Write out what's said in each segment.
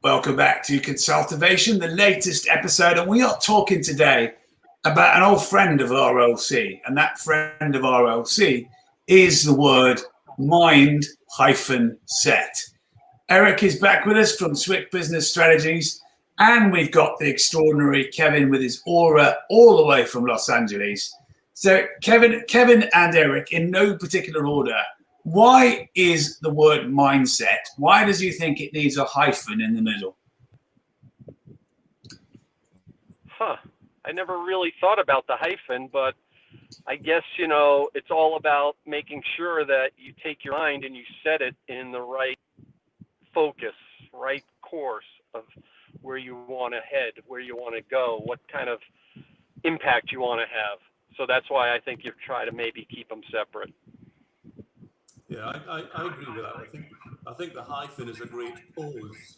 Welcome back to Consultervation, the latest episode, and we are talking today about an old friend of RLC, and that friend of RLC is the word mind-set. Eric is back with us from Swick Business Strategies, and we've got the extraordinary Kevin with his aura all the way from Los Angeles. So Kevin and Eric, in no particular order, why is the word mindset? Why does you think it needs a hyphen in the middle? I never really thought about the hyphen, but I guess, it's all about making sure that you take your mind and you set it in the right focus, right course of where you want to head, where you want to go, what kind of impact you want to have. So that's why I think you try to maybe keep them separate. Yeah, I agree with that. I think the hyphen is a great pause.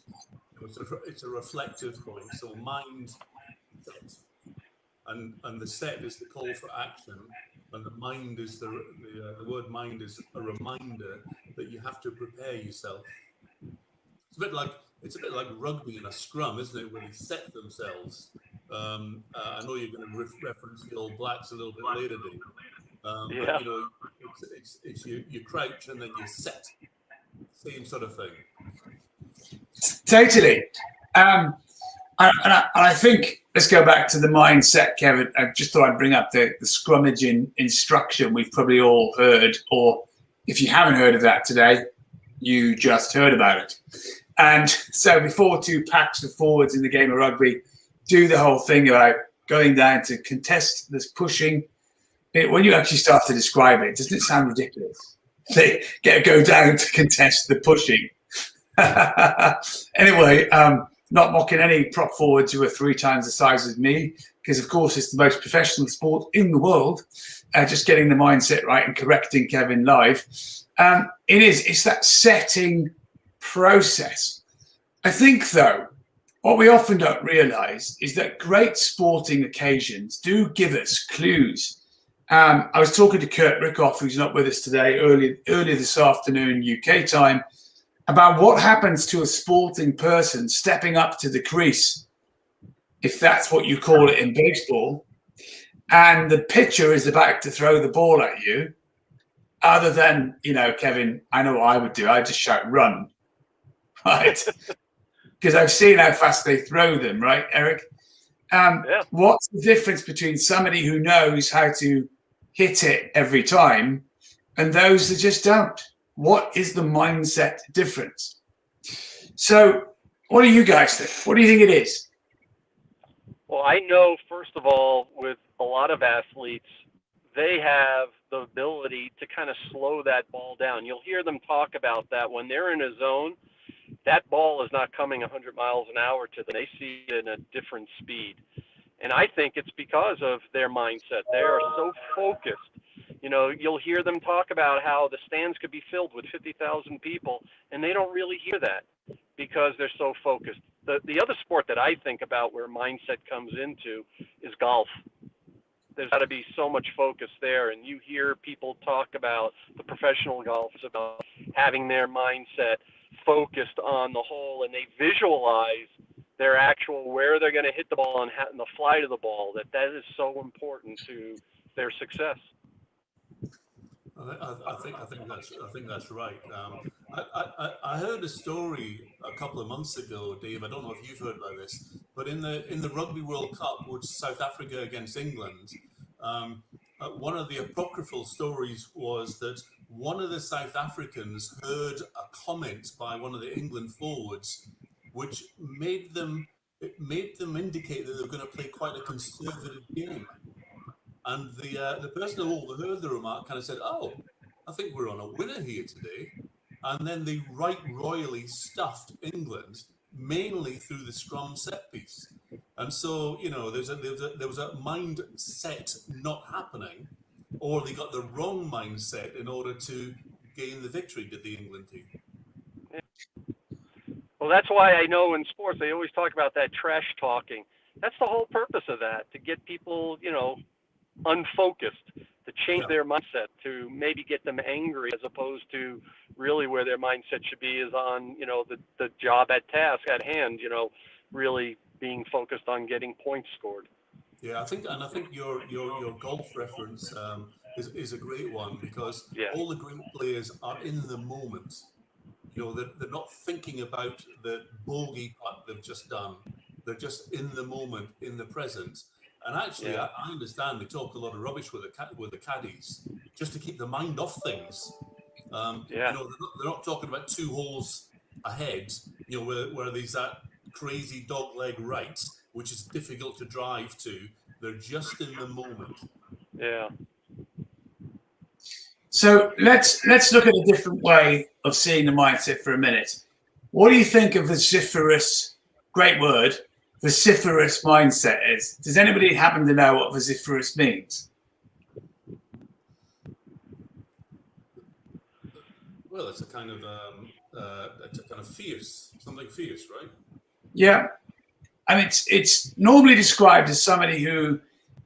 It's a reflective point. So mind set, and the set is the call for action, and the mind is the word mind is a reminder that you have to prepare yourself. It's a bit like rugby in a scrum, isn't it? Where they set themselves. I know you're going to reference the All Blacks a little bit later, Dave. Yeah. But it's you crouch and then you set, same sort of thing. Totally. I think let's go back to the mindset, Kevin. I just thought I'd bring up the scrummaging instruction we've probably all heard, or if you haven't heard of that today, you just heard about it. And so before two packs of forwards in the game of rugby do the whole thing about going down to contest this pushing, when you actually start to describe it, doesn't it sound ridiculous? They go down to contest the pushing. Anyway, not mocking any prop forwards who are 3 times the size as me, because of course it's the most professional sport in the world. Just getting the mindset right and correcting Kevin live. It's that setting process. I think though, what we often don't realize is that great sporting occasions do give us clues. I was talking to Kurt Rickoff, who's not with us today, earlier this afternoon UK time, about what happens to a sporting person stepping up to the crease, if that's what you call it in baseball, and the pitcher is about to throw the ball at you. Other than, Kevin, I know what I would do. I'd just shout, run, right? Because I've seen how fast they throw them, right, Eric? Yeah. What's the difference between somebody who knows how to hit it every time and those that just don't? What is the mindset difference? So what do you guys think? What do you think it is? Well, I know, first of all, with a lot of athletes, they have the ability to kind of slow that ball down. You'll hear them talk about that when they're in a zone. That ball is not coming 100 miles an hour to them. They see it in a different speed. And I think it's because of their mindset. They are so focused. You'll hear them talk about how the stands could be filled with 50,000 people, and they don't really hear that because they're so focused. The other sport that I think about where mindset comes into is golf. There's got to be so much focus there, and you hear people talk about the professional golfers about having their mindset focused on the hole, and they visualize their actual where they're going to hit the ball and the flight of the ball. That is so important to their success. I think that's right. I heard a story a couple of months ago, Dave. I don't know if you've heard about this, but in the Rugby World Cup, which South Africa against England, one of the apocryphal stories was that one of the South Africans heard a comment by one of the England forwards, which made them indicate that they were going to play quite a conservative game. And the person who overheard the remark kind of said, "Oh, I think we're on a winner here today." And then they right royally stuffed England, mainly through the scrum set piece. And so, there was a mindset not happening, or they got the wrong mindset in order to gain the victory, did the England team. Well, that's why I know in sports they always talk about that trash talking. That's the whole purpose of that, to get people, unfocused, to change their mindset, to maybe get them angry, as opposed to really where their mindset should be is on, the job at task at hand, really being focused on getting points scored. Yeah, I think your golf reference is a great one, because all the great players are in the moment. They're not thinking about the bogey putt they've just done. They're just in the moment, in the present. And actually, I understand they talk a lot of rubbish with the caddies just to keep the mind off things. They're not talking about 2 holes ahead, where there's that crazy dogleg right, which is difficult to drive to. They're just in the moment. Yeah. So let's look at a different way of seeing the mindset for a minute. What do you think of vociferous, great word, vociferous mindset is? Does anybody happen to know what vociferous means? Well, it's a kind of fierce, something fierce, right? Yeah. And it's normally described as somebody who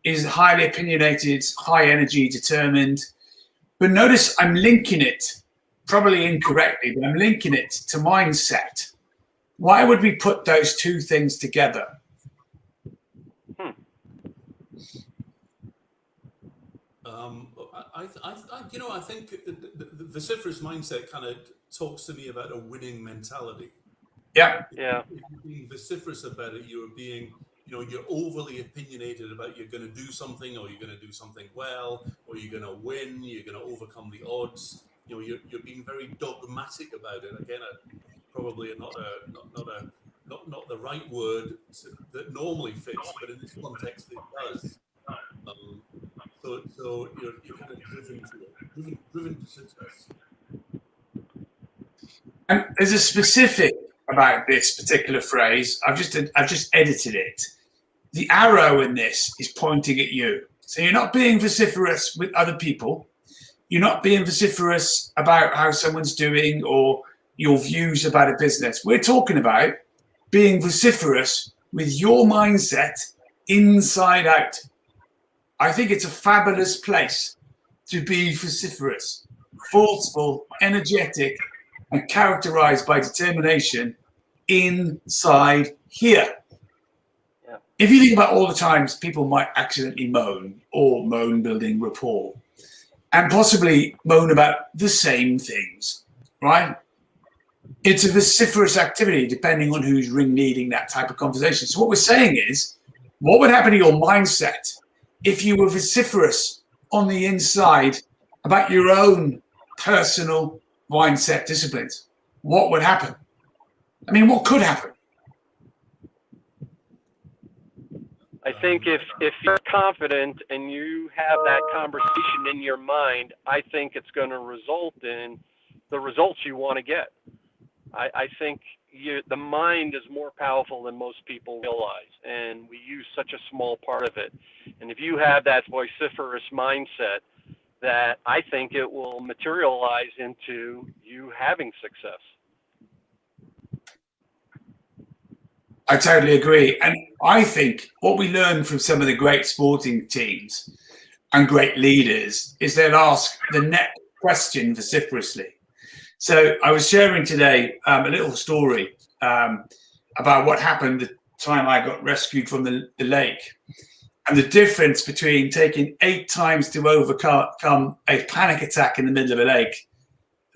is highly opinionated, high energy, determined. But notice I'm linking it, probably incorrectly, but I'm linking it to mindset. Why would we put those two things together? I think the vociferous mindset kind of talks to me about a winning mentality. Yeah. If you're being vociferous about it, you're being, you're overly opinionated about you're going to do something, or you're going to do something well, or you're going to win, you're going to overcome the odds. You're being very dogmatic about it. Again, probably not the right word that normally fits, but in this context it does. So you're kind of driven to it, driven to success. And there's a specific about this particular phrase. I've just edited it. The arrow in this is pointing at you. So you're not being vociferous with other people. You're not being vociferous about how someone's doing or your views about a business. We're talking about being vociferous with your mindset inside out. I think it's a fabulous place to be vociferous, forceful, energetic, and characterized by determination inside here. Yeah. If you think about all the times people might accidentally moan, or moan building rapport, and possibly moan about the same things, right? It's a vociferous activity depending on who's ringleading that type of conversation. So what we're saying is, what would happen to your mindset if you were vociferous on the inside about your own personal mindset disciplines? What would happen? I mean, what could happen? I think if you're confident and you have that conversation in your mind, I think it's going to result in the results you want to get. I think the mind is more powerful than most people realize, and we use such a small part of it. And if you have that vociferous mindset, that I think it will materialize into you having success. I totally agree. And I think what we learn from some of the great sporting teams and great leaders is they'll ask the next question vociferously. So I was sharing today a little story about what happened the time I got rescued from the lake, and the difference between taking 8 times to overcome a panic attack in the middle of a lake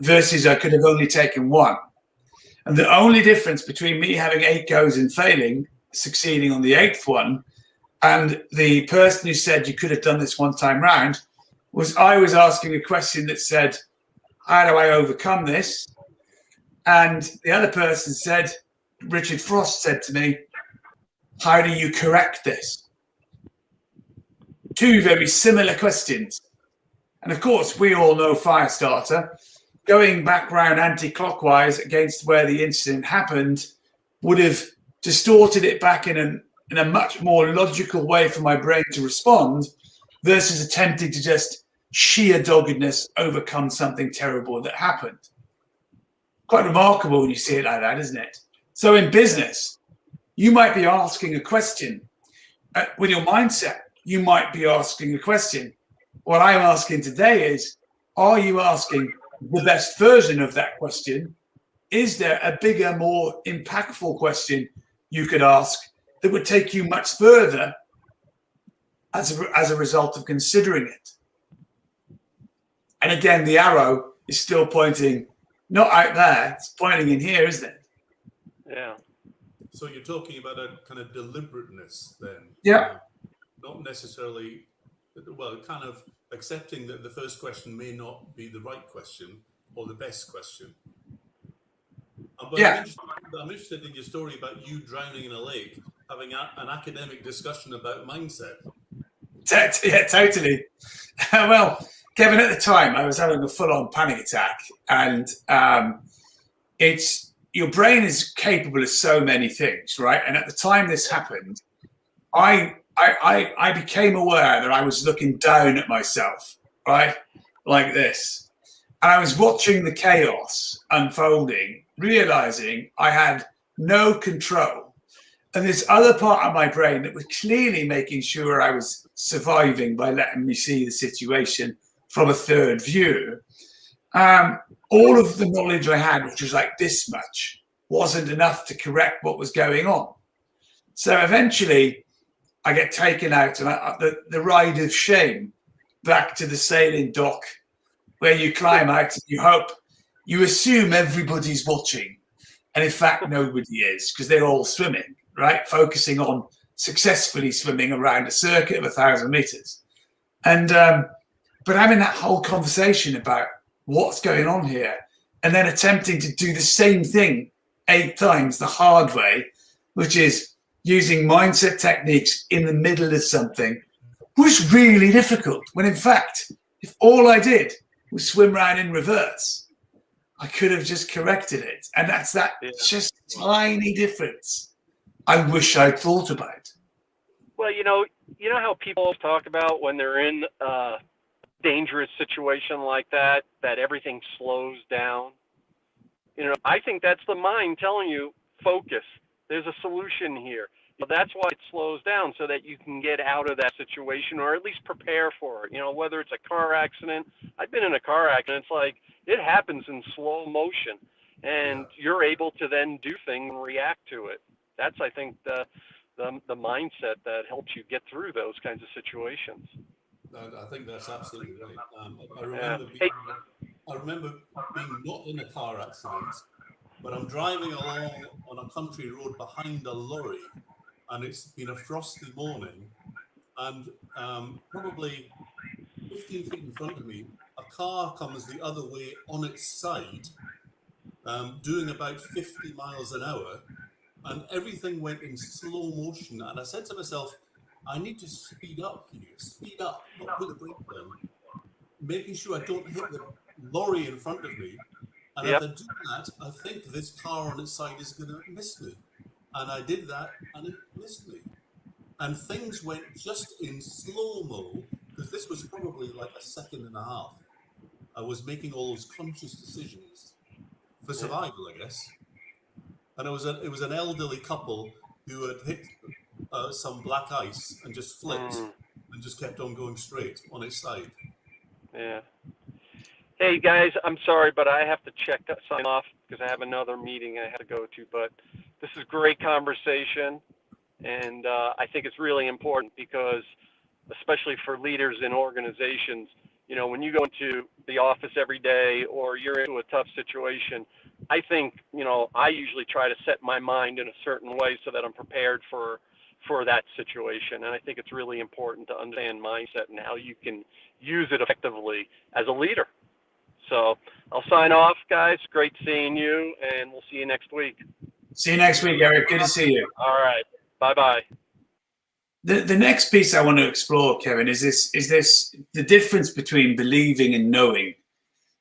versus I could have only taken 1. And the only difference between me having 8 goes and failing, succeeding on the 8th one, and the person who said you could have done this one time round, was I was asking a question that said, how do I overcome this? And the other person said, Richard Frost said to me, how do you correct this? 2 very similar questions. And of course, we all know Firestarter. Going back round anti-clockwise against where the incident happened would have distorted it back in a much more logical way for my brain to respond versus attempting to just sheer doggedness overcome something terrible that happened. Quite remarkable when you see it like that, isn't it? So in business, you might be asking a question with your mindset. You might be asking a question what I'm asking today is, are you asking the best version of that question? Is there a bigger, more impactful question you could ask that would take you much further as a result of considering it? And again, the arrow is still pointing not out there, it's pointing in here, isn't it? Yeah. So you're talking about a kind of deliberateness then? Yeah. Not necessarily, well, kind of accepting that the first question may not be the right question or the best question. But Yeah. I'm interested in your story about you drowning in a lake, having an academic discussion about mindset. Yeah, totally. Well, Kevin, at the time, I was having a full-on panic attack, and it's your brain is capable of so many things, right? And at the time this happened, I became aware that I was looking down at myself, right, like this, and I was watching the chaos unfolding, realizing I had no control. And this other part of my brain that was clearly making sure I was surviving by letting me see the situation from a third view. All of the knowledge I had, which was like this much, wasn't enough to correct what was going on. So eventually I get taken out and the ride of shame back to the sailing dock, where you climb out and you assume everybody's watching. And in fact, nobody is, because they're all swimming, right? Focusing on successfully swimming around a circuit of 1,000 meters. And, but having that whole conversation about what's going on here, and then attempting to do the same thing 8 times the hard way, which is using mindset techniques in the middle of something, was really difficult. When in fact, if all I did was swim around in reverse, I could have just corrected it. And that's that just tiny difference I wish I'd thought about. Well, you know how people talk about when they're in a dangerous situation like that everything slows down? I think that's the mind telling you, focus. There's a solution here. That's why it slows down, so that you can get out of that situation, or at least prepare for it. Whether it's a car accident. I've been in a car accident. It's like it happens in slow motion, and you're able to then do things and react to it. That's, I think, the mindset that helps you get through those kinds of situations. I think that's absolutely right. I remember being not in a car accident, but I'm driving along on a country road behind a lorry, and it's been a frosty morning, and probably 15 feet in front of me, a car comes the other way on its side, doing about 50 miles an hour, and everything went in slow motion. And I said to myself, I need to speed up here, not put the brake down, making sure I don't hit the lorry in front of me. And if I do that, I think this car on its side is going to miss me. And I did that, and it missed me. And things went just in slow-mo, because this was probably like a second and a half. I was making all those conscious decisions for survival, I guess. And it was an elderly couple who had hit some black ice and just flipped and just kept on going straight on its side. Yeah. Hey guys, I'm sorry, but I have to sign off because I have another meeting I have to go to. But this is great conversation, and I think it's really important because, especially for leaders in organizations, when you go into the office every day or you're into a tough situation, I think, I usually try to set my mind in a certain way so that I'm prepared for that situation. And I think it's really important to understand mindset and how you can use it effectively as a leader. So I'll sign off, guys. Great seeing you, and we'll see you next week. See you next week, Eric. Good to see you. All right. Bye-bye. The next piece I want to explore, Kevin, is the difference between believing and knowing.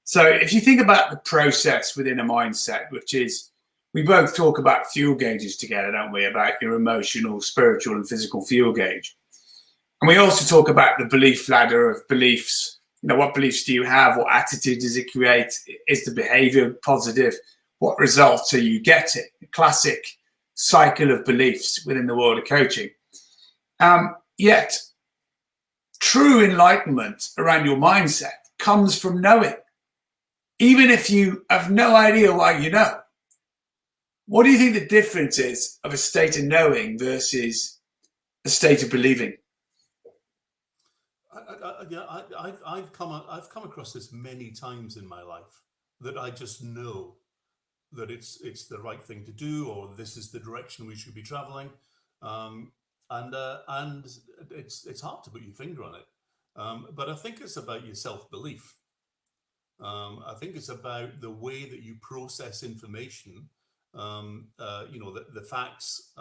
So if you think about the process within a mindset, which is, we both talk about fuel gauges together, don't we? About your emotional, spiritual, and physical fuel gauge. And we also talk about the belief ladder of beliefs. What beliefs do you have? What attitude does it create? Is the behavior positive? What results are you getting? A classic cycle of beliefs within the world of coaching. Yet, true enlightenment around your mindset comes from knowing, even if you have no idea why you know. What do you think the difference is of a state of knowing versus a state of believing? I've come across this many times in my life, that I just know that it's the right thing to do, or this is the direction we should be traveling, and it's hard to put your finger on it, but I think it's about your self-belief. I think it's about the way that you process information, the facts,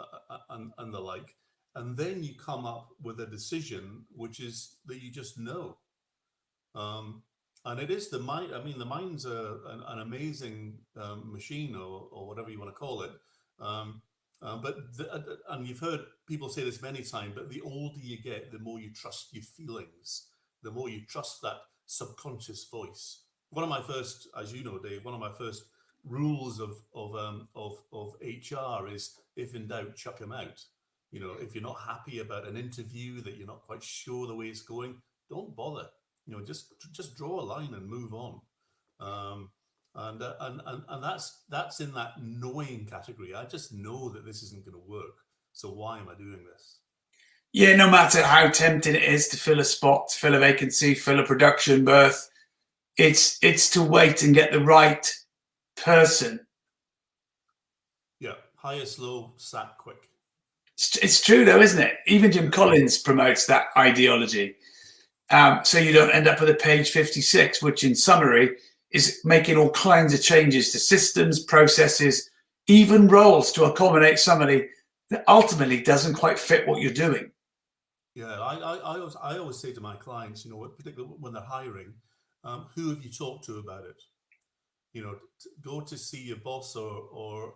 and the like, and then you come up with a decision which is that you just know. And it is the mind. I mean, the mind's an amazing machine, or whatever you want to call it. And you've heard people say this many times, but the older you get, the more you trust your feelings, the more you trust that subconscious voice. One of my first, as you know, Dave, one of my first rules of HR is, if in doubt, chuck them out. If you're not happy about an interview, that you're not quite sure the way it's going, don't bother. Just draw a line and move on. And that's in that knowing category. I just know that this isn't going to work. So why am I doing this? Yeah, no matter how tempting it is to fill a spot, fill a vacancy, fill a production berth, it's to wait and get the right person. Yeah, hire slow, sack quick. It's true though, isn't it? Even Jim Collins promotes that ideology. So you don't end up with a page 56, which in summary is making all kinds of changes to systems, processes, even roles to accommodate somebody that ultimately doesn't quite fit what you're doing. Yeah, I always say to my clients, particularly when they're hiring, who have you talked to about it? Go to see your boss or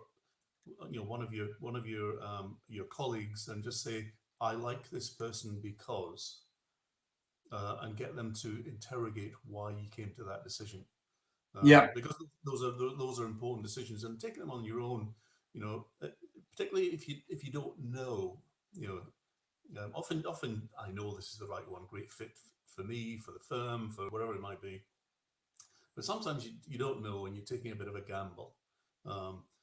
one of your colleagues and just say, I like this person because, and get them to interrogate why you came to that decision. Because those are important decisions, and taking them on your own, particularly if you don't know, often I know this is the right one, great fit for me, for the firm, for whatever it might be. But sometimes you don't know, and you're taking a bit of a gamble.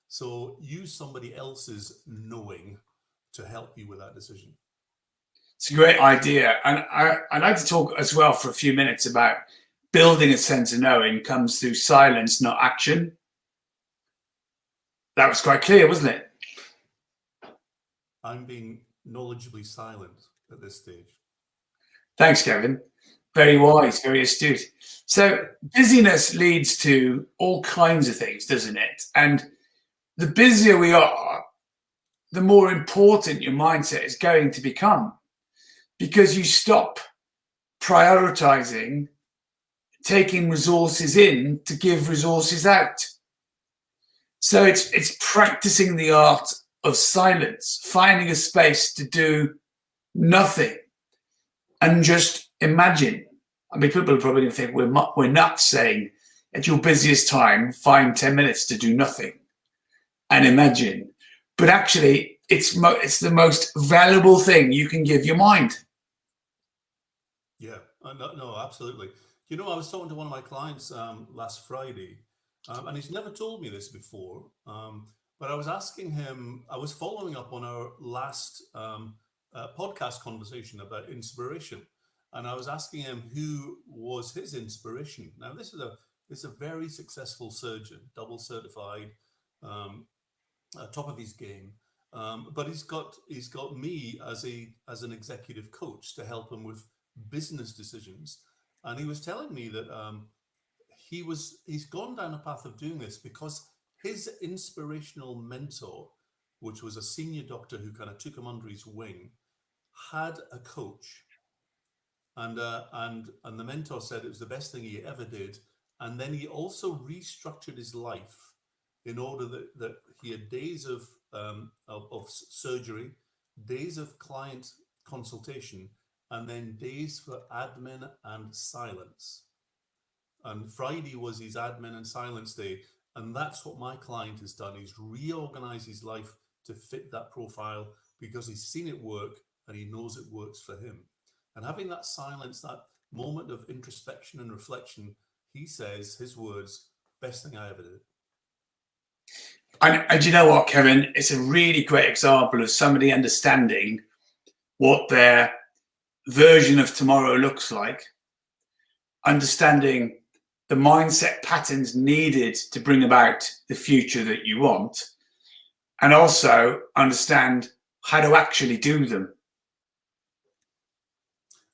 So use somebody else's knowing to help you with that decision. It's a great idea. And I'd like to talk as well for a few minutes about building a sense of knowing comes through silence, not action. That was quite clear, wasn't it? I'm being knowledgeably silent at this stage. Thanks, Kevin. Very wise, very astute. So busyness leads to all kinds of things, doesn't it? And the busier we are, the more important your mindset is going to become, because you stop prioritizing taking resources in to give resources out. So it's practicing the art of silence, finding a space to do nothing and just imagine. I mean, people are probably going to think we're nuts saying at your busiest time, find 10 minutes to do nothing and imagine. But actually, it's the most valuable thing you can give your mind. Yeah, no, absolutely. I was talking to one of my clients last Friday, and he's never told me this before, but I was asking him, I was following up on our last podcast conversation about inspiration, and I was asking him who was his inspiration. Now, this is a very successful surgeon, double certified, top of his game, but he's got me as an executive coach to help him with business decisions. And he was telling me that he's gone down a path of doing this because his inspirational mentor, which was a senior doctor who kind of took him under his wing, had a coach, and the mentor said it was the best thing he ever did. And then he also restructured his life in order that he had days of surgery, days of client consultation, and then days for admin and silence. And Friday was his admin and silence day. And that's what my client has done. He's reorganized his life to fit that profile because he's seen it work and he knows it works for him. And having that silence, that moment of introspection and reflection, he says, his words, best thing I ever did. And you know what, Kevin? It's a really great example of somebody understanding what their version of tomorrow looks like, understanding the mindset patterns needed to bring about the future that you want, and also understand how to actually do them.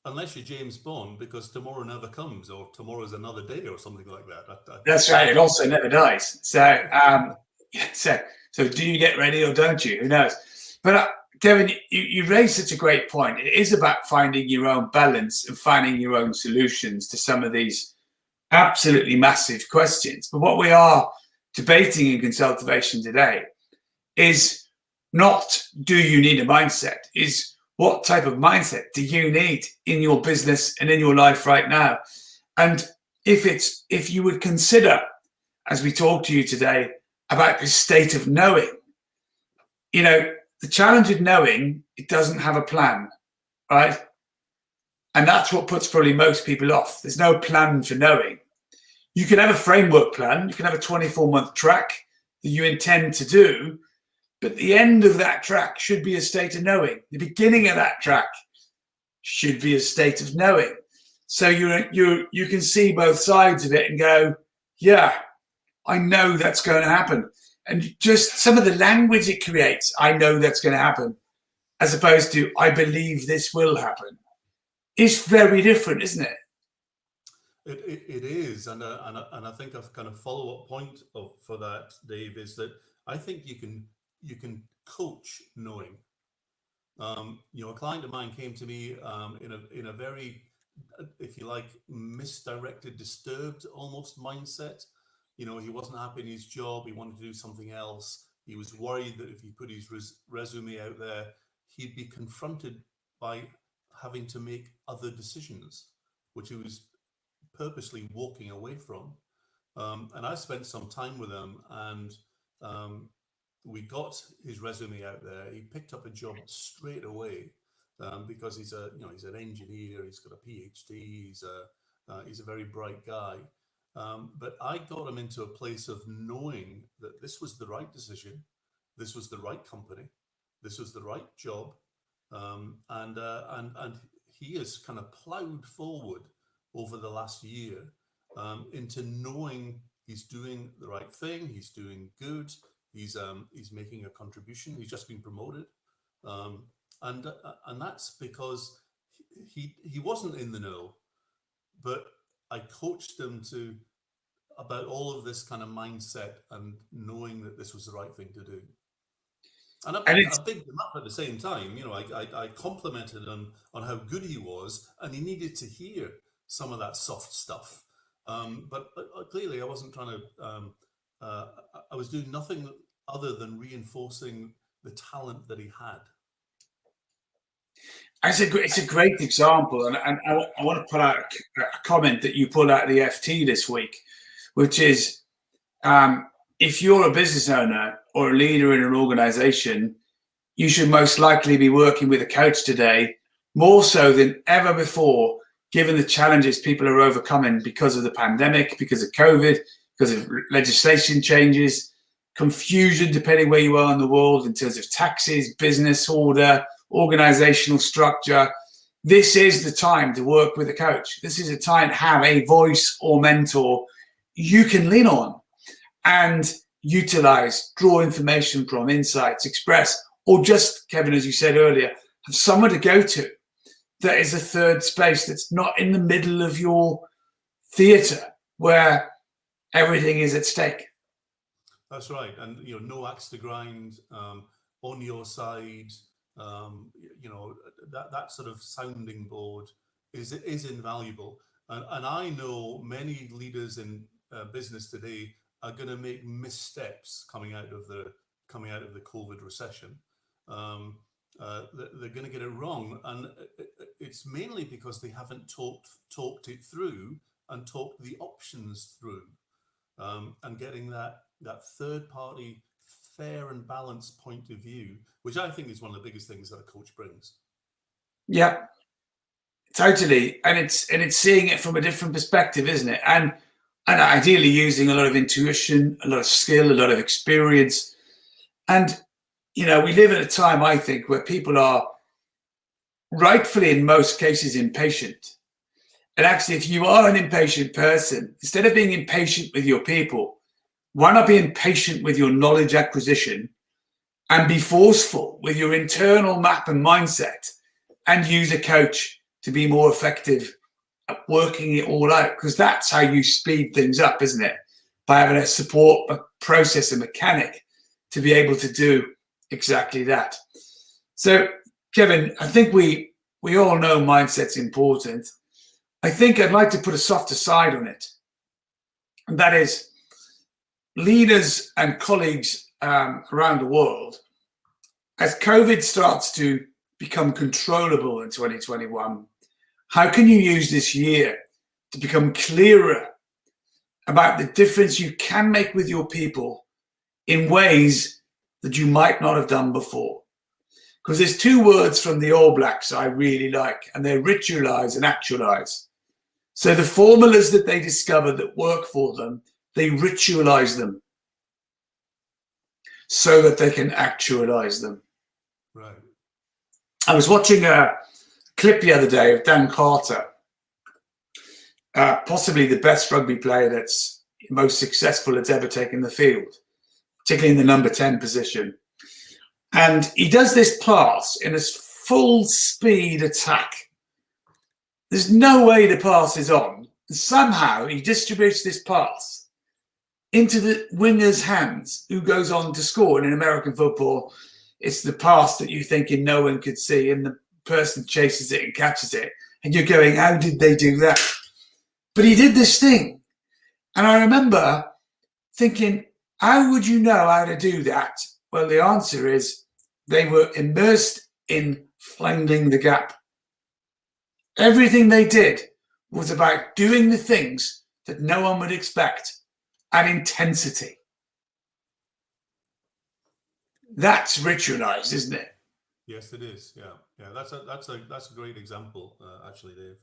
Unless you're James Bond, because tomorrow never comes, or tomorrow's another day, or something like that. That's right. It also never dies. So do you get ready or don't you? Who knows? But Kevin, you raised such a great point. It is about finding your own balance and finding your own solutions to some of these absolutely massive questions. But what we are debating in Consultervation today is not, do you need a mindset? Is what type of mindset do you need in your business and in your life right now? And if you would consider, as we talk to you today, about this state of knowing, the challenge of knowing, it doesn't have a plan, right? And that's what puts probably most people off. There's no plan for knowing. You can have a framework plan. You can have a 24-month track that you intend to do, but the end of that track should be a state of knowing. The beginning of that track should be a state of knowing. So you can see both sides of it and go, yeah, I know that's going to happen. And just some of the language it creates, I know that's going to happen, as opposed to I believe this will happen. It's very different, isn't it? It is, and I think a kind of follow-up point for that, Dave, is that I think you can coach knowing. A client of mine came to me in a very, if you like, misdirected, disturbed almost mindset. He wasn't happy in his job. He wanted to do something else. He was worried that if he put his resume out there, he'd be confronted by having to make other decisions, which he was purposely walking away from. And I spent some time with him, and we got his resume out there. He picked up a job straight away because he's an engineer. He's got a PhD. He's a very bright guy. But I got him into a place of knowing that this was the right decision, this was the right company, this was the right job, and he has kind of ploughed forward over the last year into knowing he's doing the right thing, he's doing good, he's making a contribution, he's just been promoted, and that's because he wasn't in the know, but I coached him about all of this kind of mindset and knowing that this was the right thing to do. And I bigged him up at the same time. I complimented him on how good he was, and he needed to hear some of that soft stuff. But clearly I wasn't trying to, I was doing nothing other than reinforcing the talent that he had. It's a great example, and I want to put out a comment that you pulled out of the FT this week, which is if you're a business owner or a leader in an organization, you should most likely be working with a coach today, more so than ever before, given the challenges people are overcoming because of the pandemic, because of COVID, because of legislation changes, confusion depending where you are in the world in terms of taxes, business order, organizational structure. This is the time to work with a coach. This is a time to have a voice or mentor you can lean on and utilize, draw information from, insights, express, or just, Kevin, as you said earlier, have someone to go to that is a third space that's not in the middle of your theater where everything is at stake. That's right. And, no axe to grind, on your side, that sort of sounding board is invaluable. And I know many leaders in business today are going to make missteps coming out of the COVID recession. They're going to get it wrong, and it's mainly because they haven't talked it through and talked the options through, and getting that third party fair and balanced point of view, which I think is one of the biggest things that a coach brings. Yeah, Totally, and it's seeing it from a different perspective, isn't it? And ideally using a lot of intuition, a lot of skill, a lot of experience. And we live at a time, I think, where people are rightfully, in most cases, impatient. And actually, if you are an impatient person, instead of being impatient with your people, why not be impatient with your knowledge acquisition and be forceful with your internal map and mindset and use a coach to be more effective at working it all out? Because that's how you speed things up, isn't it? By having a support, a process, a mechanic to be able to do exactly that. So, Kevin, I think we all know mindset's important. I think I'd like to put a softer side on it. And that is leaders and colleagues around the world, as COVID starts to become controllable in 2021, how can you use this year to become clearer about the difference you can make with your people in ways that you might not have done before? Because there's two words from the All Blacks I really like, and they're ritualize and actualize. So the formulas that they discover that work for them, they ritualize them so that they can actualize them. Right. I was watching a clip the other day of Dan Carter, possibly the best rugby player that's most successful that's ever taken the field, particularly in the number 10 position. And he does this pass in a full speed attack. There's no way the pass is on. And somehow he distributes this pass into the winger's hands, who goes on to score. And in American football, it's the pass that you thinking no one could see, and the person chases it and catches it. And you're going, how did they do that? But he did this thing. And I remember thinking, how would you know how to do that? Well, the answer is they were immersed in finding the gap. Everything they did was about doing the things that no one would expect at intensity. That's ritualized, isn't it? Yes, it is. Yeah. That's a great example, actually, Dave.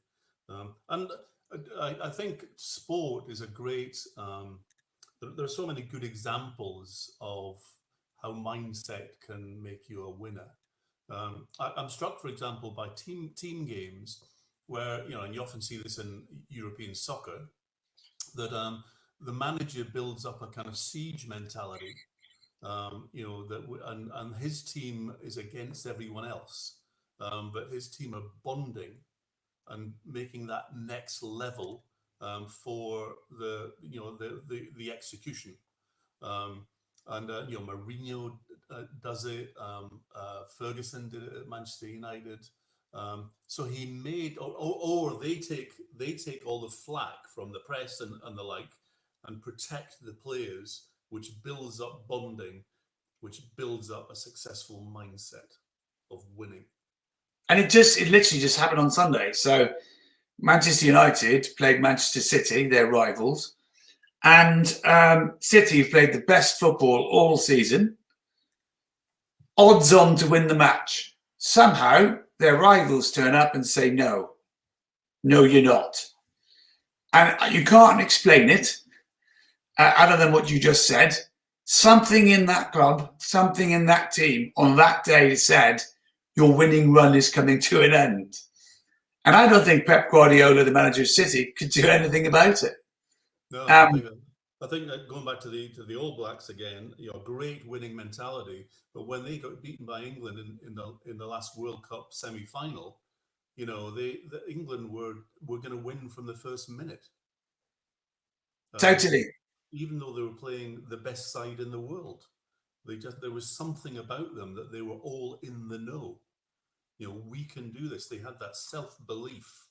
And I think sport is a great. There are so many good examples of how mindset can make you a winner. I'm struck, for example, by team games where, and you often see this in European soccer, that the manager builds up a kind of siege mentality, and his team is against everyone else, but his team are bonding and making that next level for the execution. Mourinho does it. Ferguson did it at Manchester United. So he made, or they take all the flack from the press and the like, and protect the players, which builds up bonding, which builds up a successful mindset of winning. And it literally just happened on Sunday. So Manchester United played Manchester City, their rivals, and City have played the best football all season, odds on to win the match. Somehow their rivals turn up and say, no, you're not. And you can't explain it other than what you just said. Something in that club, something in that team on that day said, your winning run is coming to an end. And I don't think Pep Guardiola, the manager of City, could do anything about it. No, I think that going back to the All Blacks again, great winning mentality. But when they got beaten by England in the last World Cup semi-final, England were going to win from the first minute. Totally. Even though they were playing the best side in the world, there was something about them that they were all in the know. We can do this. They had that self-belief,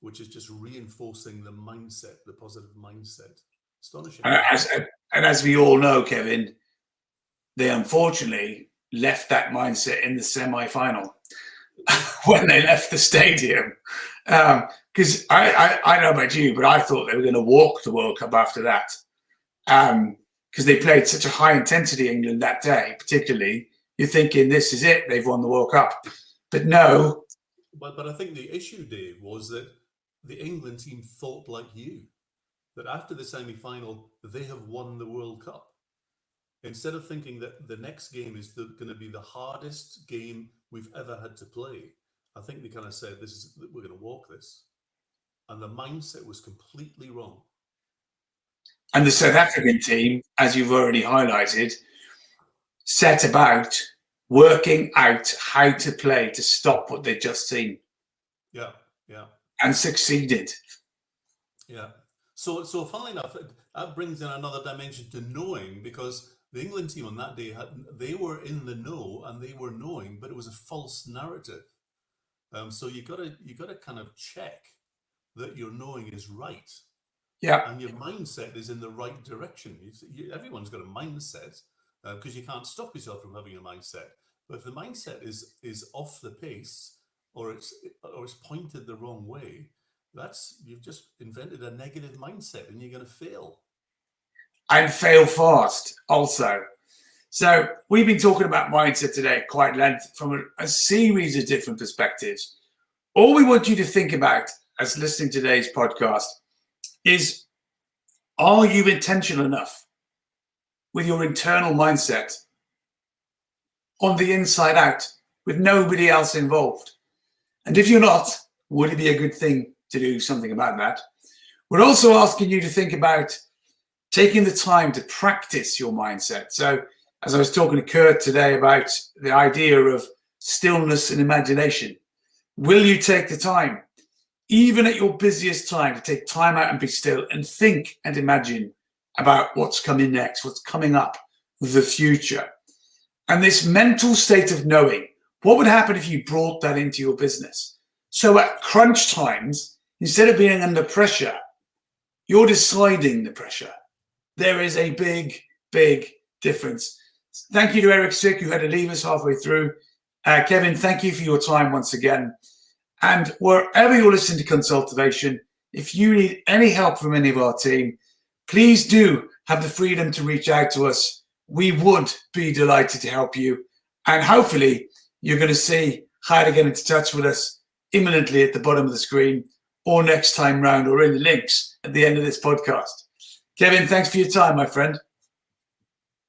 which is just reinforcing the mindset, the positive mindset. Astonishing. And as we all know, Kevin, they unfortunately left that mindset in the semi-final when they left the stadium. Because I don't know about you, but I thought they were going to walk the World Cup after that. Because they played such a high intensity England that day, particularly. You're thinking, this is it, they've won the World Cup. But no, But I think the issue, Dave, was that the England team thought like you, that after the semi-final, they have won the World Cup. Instead of thinking that the next game is going to be the hardest game we've ever had to play, I think they kind of said, we're going to walk this. And the mindset was completely wrong. And the South African team, as you've already highlighted, set about working out how to play to stop what they'd just seen. Yeah. And succeeded. Yeah. So funnily enough, that brings in another dimension to knowing, because the England team on that day, they were in the know and they were knowing, but it was a false narrative. So you got to kind of check that your knowing is right. Yeah. And your mindset is in the right direction. Everyone's got a mindset, because you can't stop yourself from having a mindset. But if the mindset is off the pace, or it's pointed the wrong way, you've just invented a negative mindset, and you're going to fail. And fail fast also. So we've been talking about mindset today at quite length from a series of different perspectives. All we want you to think about as listening to today's podcast is, are you intentional enough with your internal mindset on the inside out with nobody else involved? And if you're not, would it be a good thing to do something about that? We're also asking you to think about taking the time to practice your mindset. So as I was talking to Kurt today about the idea of stillness and imagination, will you take the time, even at your busiest time, to take time out and be still and think and imagine about what's coming next, what's coming up, the future? And this mental state of knowing, what would happen if you brought that into your business? So at crunch times, instead of being under pressure, you're deciding the pressure. There is a big, big difference. Thank you to Eric Sick, who had to leave us halfway through. Kevin, thank you for your time once again. And wherever you're listening to Consultervation, if you need any help from any of our team, please do have the freedom to reach out to us. We would be delighted to help you. And hopefully you're going to see how to get into touch with us imminently at the bottom of the screen, or next time round, or in the links at the end of this podcast. Kevin, thanks for your time, my friend.